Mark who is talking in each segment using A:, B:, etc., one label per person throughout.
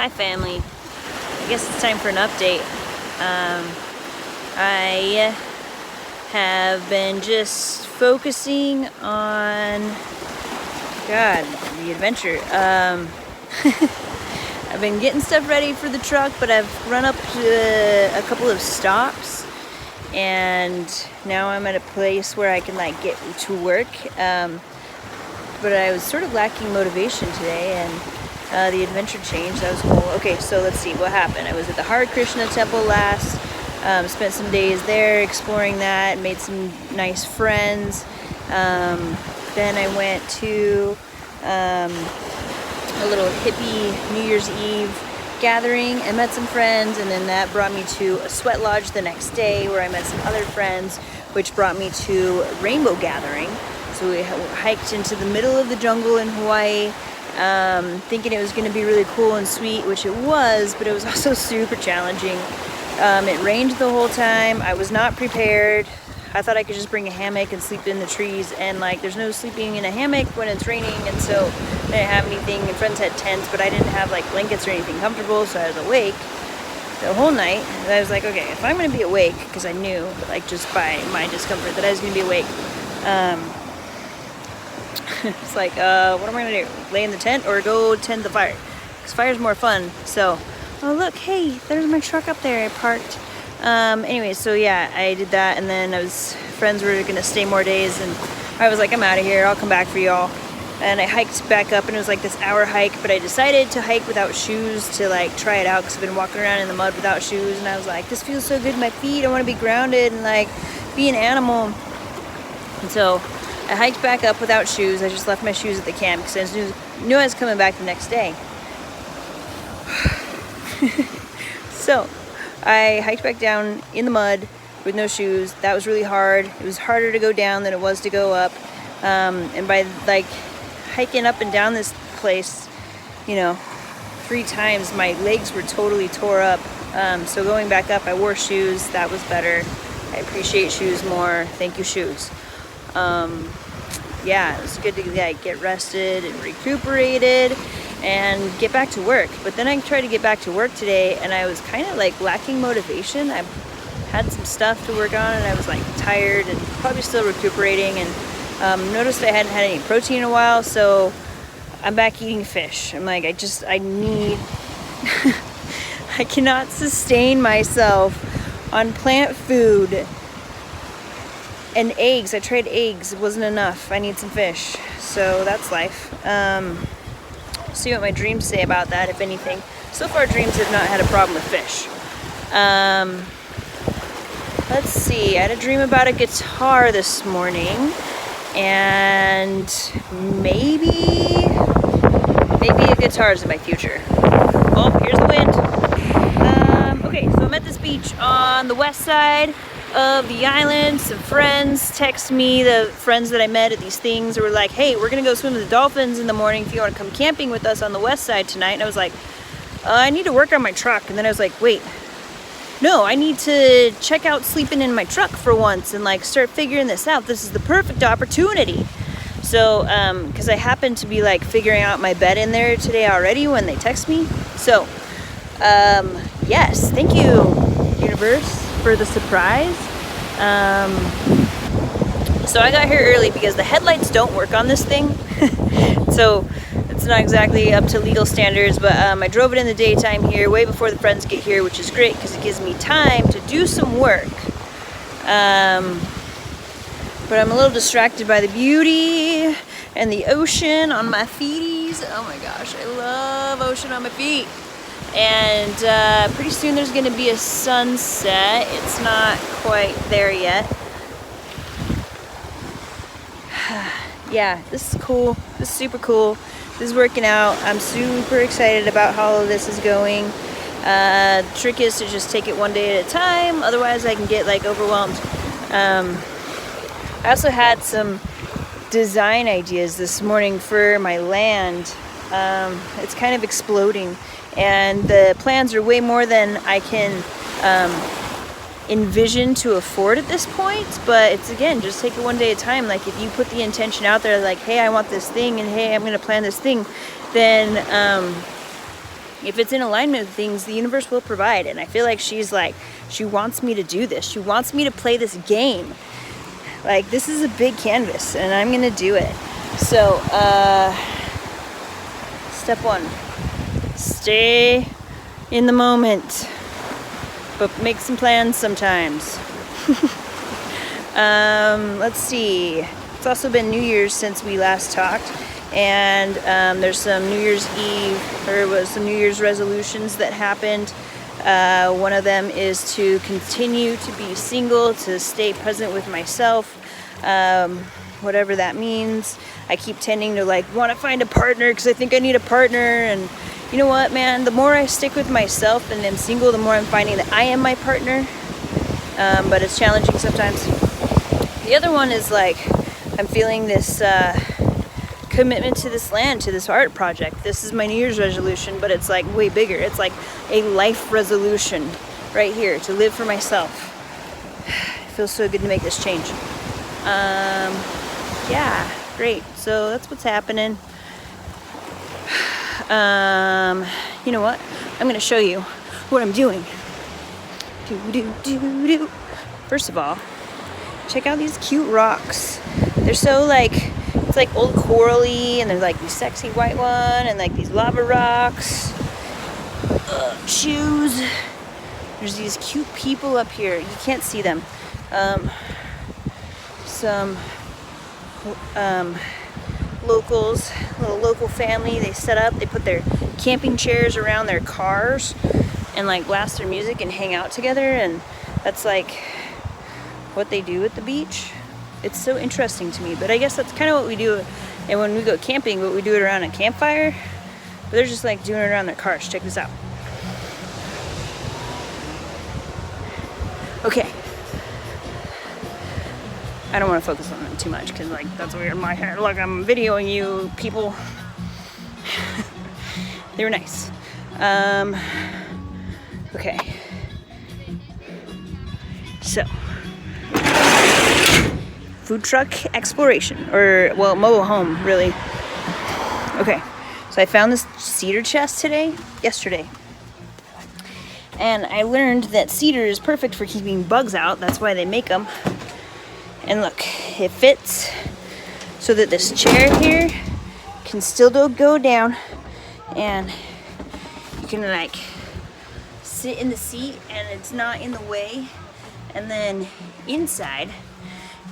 A: Hi family. I guess it's time for an update. I have been just focusing on, God, the adventure. I've been getting stuff ready for the truck, but I've run up to a couple of stops, and now I'm at a place where I can like get to work. But I was sort of lacking motivation today, and the adventure changed. That was cool. Okay, so let's see what happened. I was at the Hare Krishna temple last, spent some days there exploring that, made some nice friends. Then I went to a little hippie New Year's Eve gathering and met some friends, and then that brought me to a sweat lodge the next day where I met some other friends, which brought me to Rainbow Gathering. So we hiked into the middle of the jungle in Hawaii, thinking it was going to be really cool and sweet, which it was, but it was also super challenging. It rained the whole time. I was not prepared. I thought I could just bring a hammock and sleep in the trees, and like there's no sleeping in a hammock when it's raining, and so I didn't have anything. And friends had tents, but I didn't have like blankets or anything comfortable, so I was awake the whole night. And I was like, okay, if I'm going to be awake, because I knew like just by my discomfort that I was going to be awake, it's like, what am I gonna do? Lay in the tent or go tend the fire? Because fire's more fun. So, oh look, hey, there's my truck up there I parked. Anyway, so yeah, I did that, and then friends were gonna stay more days, and I was like, I'm out of here, I'll come back for y'all. And I hiked back up, and it was like this hour hike, but I decided to hike without shoes to like try it out, because I've been walking around in the mud without shoes, and I was like, this feels so good in my feet, I wanna be grounded and like be an animal. And so I hiked back up without shoes. I just left my shoes at the camp because I knew I was coming back the next day. So I hiked back down in the mud with no shoes. That was really hard. It was harder to go down than it was to go up. And by like hiking up and down this place, 3 times, my legs were totally tore up. So going back up, I wore shoes. That was better. I appreciate shoes more. Thank you, shoes. Yeah, it was good to get rested and recuperated and get back to work. But then I tried to get back to work today, and I was kind of like lacking motivation. I had some stuff to work on, and I was like tired and probably still recuperating, and noticed I hadn't had any protein in a while, so I'm back eating fish. I'm like, I need I cannot sustain myself on plant food. And eggs, I tried eggs, it wasn't enough. I need some fish. So that's life. See what my dreams say about that, if anything. So far, dreams have not had a problem with fish. Let's see, I had a dream about a guitar this morning. And maybe a guitar is in my future. Oh, here's the wind. Okay, so I'm at this beach on the west side of the island. Some friends text me, the friends that I met at these things, were like, hey, we're gonna go swim with the dolphins in the morning if you want to come camping with us on the west side tonight. And I was like, I need to work on my truck. And then I was like, wait, no, I need to check out sleeping in my truck for once and like start figuring this out. This is the perfect opportunity. So because I happened to be like figuring out my bed in there today already when they text me. So yes, thank you, universe, for the surprise. So I got here early because the headlights don't work on this thing. So it's not exactly up to legal standards, but I drove it in the daytime here way before the friends get here, which is great because it gives me time to do some work. But I'm a little distracted by the beauty and the ocean on my feeties. Oh my gosh, I love ocean on my feet. And pretty soon there's going to be a sunset. It's not quite there yet. Yeah, this is cool. This is super cool. This is working out. I'm super excited about how all of this is going. The trick is to just take it one day at a time. Otherwise I can get like overwhelmed. I also had some design ideas this morning for my land. It's kind of exploding, and the plans are way more than I can envision to afford at this point. But it's, again, just take it one day at a time. Like if you put the intention out there like, hey, I want this thing, and hey, I'm going to plan this thing, then if it's in alignment with things, the universe will provide. And I feel like she's like, she wants me to do this. She wants me to play this game. Like, this is a big canvas, and I'm gonna do it. So, step one, stay in the moment, but make some plans sometimes. Let's see. It's also been New Year's since we last talked, and there's some New Year's Eve, or was some New Year's resolutions that happened. One of them is to continue to be single, to stay present with myself, whatever that means. I keep tending to like want to find a partner because I think I need a partner, and you know what, man, the more I stick with myself and am single, the more I'm finding that I am my partner, but it's challenging sometimes. The other one is like, I'm feeling this commitment to this land, to this art project. This is my New Year's resolution, but it's like way bigger. It's like a life resolution right here, to live for myself. It feels so good to make this change. Yeah, great. So that's what's happening. You know what? I'm gonna show you what I'm doing. First of all, check out these cute rocks. They're so like, it's like old corally, and there's like these sexy white one, and like these lava rocks. Shoes. There's these cute people up here. You can't see them. Some locals, little local family, they set up, they put their camping chairs around their cars and like blast their music and hang out together, and that's like what they do at the beach. It's so interesting to me, but I guess that's kind of what we do. And when we go camping, but we do it around a campfire, but they're just like doing it around their cars. Check this out. Okay, I don't want to focus on them too much because like that's weird in my head. Look, I'm videoing you people. They were nice. Okay, so food truck exploration, or well, mobile home really. Okay, so I found this cedar chest yesterday, and I learned that cedar is perfect for keeping bugs out. That's why they make them. And look, it fits so that this chair here can still go down, and you can like sit in the seat and it's not in the way. And then inside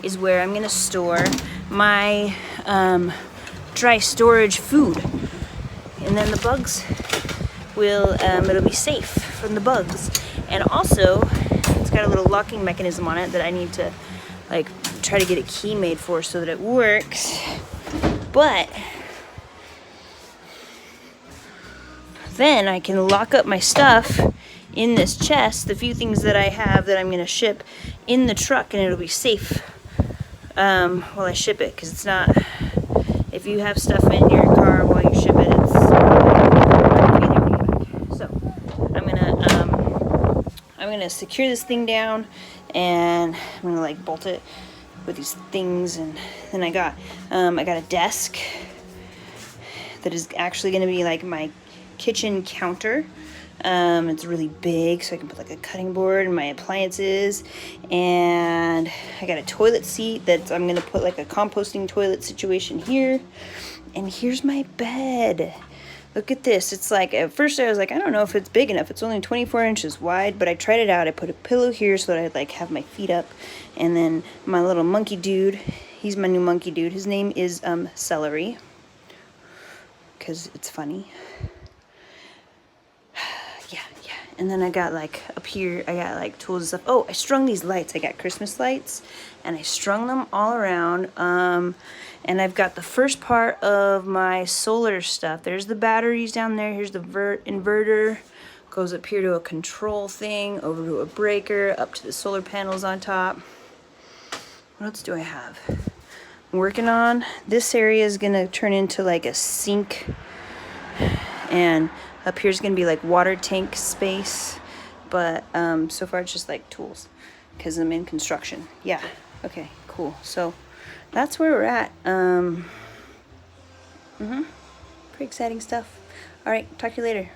A: is where I'm gonna store my dry storage food, and then the bugs will it'll be safe from the bugs. And also it's got a little locking mechanism on it that I need to like try to get a key made for so that it works. But then I can lock up my stuff in this chest, the few things that I have that I'm gonna ship in the truck, and it'll be safe while I ship it, because it's not, if you have stuff in your car while you ship it, it's so I'm gonna secure this thing down, and I'm gonna like bolt it with these things. And then I got a desk that is actually gonna be like my kitchen counter. It's really big, so I can put like a cutting board and my appliances, and I got a toilet seat that I'm gonna put like a composting toilet situation here. And here's my bed. Look at this. It's like, at first I was like, I don't know if it's big enough. It's only 24 inches wide, but I tried it out. I put a pillow here so that I'd like have my feet up, and then my little monkey dude, he's my new monkey dude. His name is Celery, because it's funny. Yeah. And then I got like up here, I got like tools and stuff. Oh, I strung these lights. I got Christmas lights, and I strung them all around. And I've got the first part of my solar stuff. There's the batteries down there. Here's the inverter. Goes up here to a control thing, over to a breaker, up to the solar panels on top. What else do I have? I'm working on, this area is gonna turn into like a sink, and up here is gonna be like water tank space. But so far it's just like tools, because I'm in construction. Yeah, okay, cool. So that's where we're at. Pretty exciting stuff. All right, talk to you later.